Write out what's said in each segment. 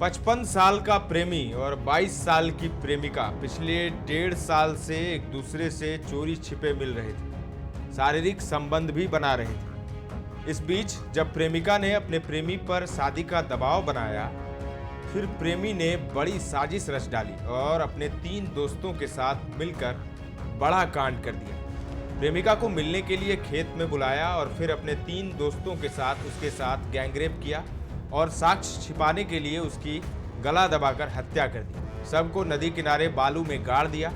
55 साल का प्रेमी और 22 साल की प्रेमिका पिछले 1.5 साल से एक दूसरे से चोरी छिपे मिल रहे थे। शारीरिक संबंध भी बना रहे थे। इस बीच जब प्रेमिका ने अपने प्रेमी पर शादी का दबाव बनाया, फिर प्रेमी ने बड़ी साजिश रच डाली और अपने 3 दोस्तों के साथ मिलकर बड़ा कांड कर दिया। प्रेमिका को मिलने के लिए खेत में बुलाया और फिर अपने 3 दोस्तों के साथ उसके साथ गैंगरेप किया और साक्ष्य छिपाने के लिए उसकी गला दबाकर हत्या कर दी। सबको नदी किनारे बालू में गाड़ दिया।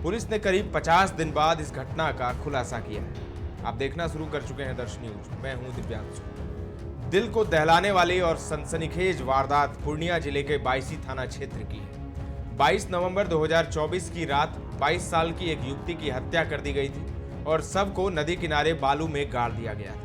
पुलिस ने करीब 50 दिन बाद इस घटना का खुलासा किया है। आप देखना शुरू कर चुके हैं दर्श न्यूज। मैं हूं दिव्यांशु। दिल को दहलाने वाली और सनसनीखेज वारदात पूर्णिया जिले के बायसी थाना क्षेत्र की है। 22 नवंबर 2024 की रात 22 साल की एक युवती की हत्या कर दी गई थी और सबको नदी किनारे बालू में गाड़ दिया गया था।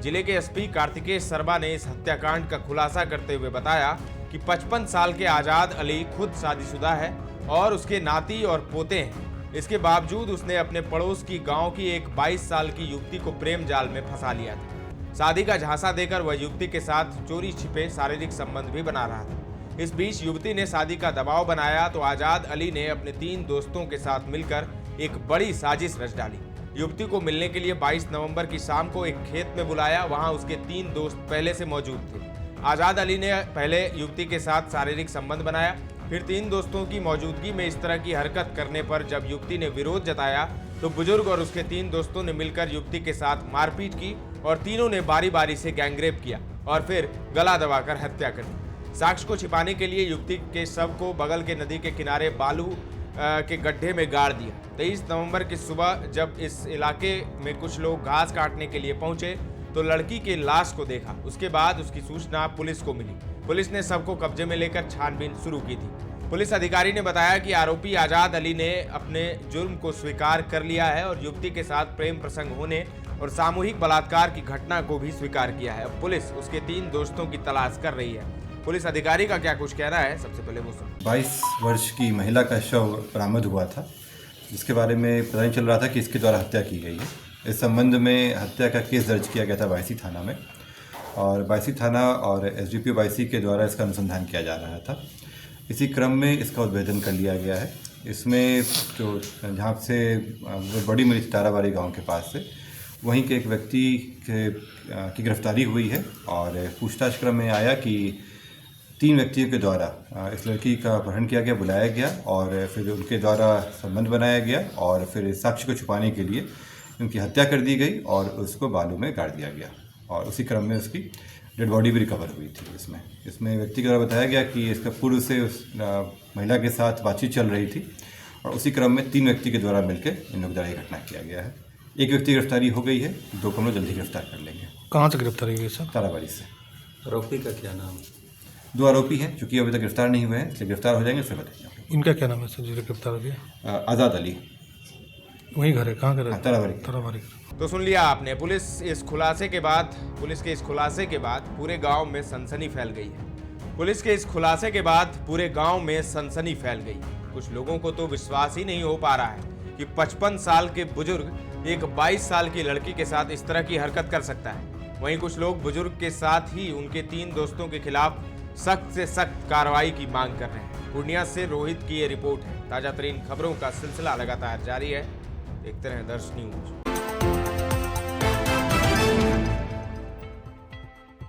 जिले के एसपी कार्तिकेय शर्मा ने इस हत्याकांड का खुलासा करते हुए बताया कि 55 साल के आजाद अली खुद शादीशुदा है और उसके नाती और पोते हैं। इसके बावजूद उसने अपने पड़ोस की गांव की एक 22 साल की युवती को प्रेम जाल में फंसा लिया था। शादी का झांसा देकर वह युवती के साथ चोरी छिपे शारीरिक संबंध भी बना रहा था। इस बीच युवती ने शादी का दबाव बनाया तो आजाद अली ने अपने 3 दोस्तों के साथ मिलकर एक बड़ी साजिश रच डाली। युवती को मिलने के लिए 22 नवंबर की शाम को एक खेत में बुलाया। वहां उसके 3 दोस्त पहले से मौजूद थे। आजाद अली ने पहले युवती के साथ शारीरिक संबंध बनाया, फिर 3 दोस्तों की मौजूदगी में इस तरह की हरकत करने पर जब युवती ने विरोध जताया तो बुजुर्ग और उसके 3 दोस्तों ने मिलकर युवती के साथ मारपीट की और तीनों ने बारी बारी से गैंगरेप किया और फिर गला दबाकर हत्या कर दी। साक्ष्य को छिपाने के लिए युवती के शव को बगल के नदी के किनारे बालू के गड्ढे में गाड़ दिया। 23 नवंबर की सुबह जब इस इलाके में कुछ लोग घास काटने के लिए पहुंचे तो लड़की के लाश को देखा। उसके बाद उसकी सूचना पुलिस को मिली। पुलिस ने सबको कब्जे में लेकर छानबीन शुरू की थी। पुलिस अधिकारी ने बताया कि आरोपी आजाद अली ने अपने जुर्म को स्वीकार कर लिया है और युवती के साथ प्रेम प्रसंग होने और सामूहिक बलात्कार की घटना को भी स्वीकार किया है। अब पुलिस उसके 3 दोस्तों की तलाश कर रही है। पुलिस अधिकारी का क्या कुछ कहना है, सबसे पहले वो सुन। 22 वर्ष की महिला का शव बरामद हुआ था, जिसके बारे में पता नहीं चल रहा था कि इसके द्वारा हत्या की गई है। इस संबंध में हत्या का केस दर्ज किया गया था बायसी थाना में और बायसी थाना और एसडीपीओ बायसी के द्वारा इसका अनुसंधान किया जा रहा था। इसी क्रम में इसका उद्भेदन कर लिया गया है। इसमें जो जहाँ से बड़ी मिली ताराबाड़ी गाँव के पास से वहीं के एक व्यक्ति की गिरफ्तारी हुई है और पूछताछ क्रम में आया कि 3 व्यक्तियों के द्वारा इस लड़की का अपहरण किया गया, बुलाया गया और फिर उनके द्वारा संबंध बनाया गया और फिर साक्ष्य को छुपाने के लिए उनकी हत्या कर दी गई और उसको बालू में गाड़ दिया गया और उसी क्रम में उसकी डेड बॉडी भी रिकवर हुई थी। इसमें व्यक्ति के द्वारा बताया गया कि इसका पूर्व से उस महिला के साथ बातचीत चल रही थी और उसी क्रम में 3 व्यक्ति के द्वारा मिलकर इन लोग द्वारा घटना किया गया है। एक व्यक्ति गिरफ्तारी हो गई है, 2 को हम लोग जल्दी गिरफ्तार कर लेंगे। कहाँ से गिरफ्तारी हुई सर? ताराबाड़ी से। आरोपी का क्या नाम? 2 आरोपी हैं, चूँकि अभी तक गिरफ्तार नहीं हुए हैं, इसलिए गिरफ्तार हो जाएंगे फिर बताएंगे। इनका क्या नाम है सर जिसे गिरफ्तार हो गया? आज़ाद अली। वहीं घर है, कहाँ घर है? ताराबाड़ी। तो सुन लिया आपने। पुलिस के इस खुलासे के बाद पूरे गांव में सनसनी फैल गई है। पुलिस के इस खुलासे के बाद पूरे गांव में सनसनी फैल गई। कुछ लोगों को तो विश्वास ही नहीं हो पा रहा है कि 55 साल के बुजुर्ग एक 22 साल की लड़की के साथ इस तरह की हरकत कर सकता है। वहीं कुछ लोग बुजुर्ग के साथ ही उनके 3 दोस्तों के खिलाफ सख्त से सख्त कार्रवाई की मांग कर रहे हैं। पूर्णिया से रोहित की ये रिपोर्ट है। ताजा तरीन खबरों का सिलसिला लगातार जारी है। देखते रहें दर्श न्यूज।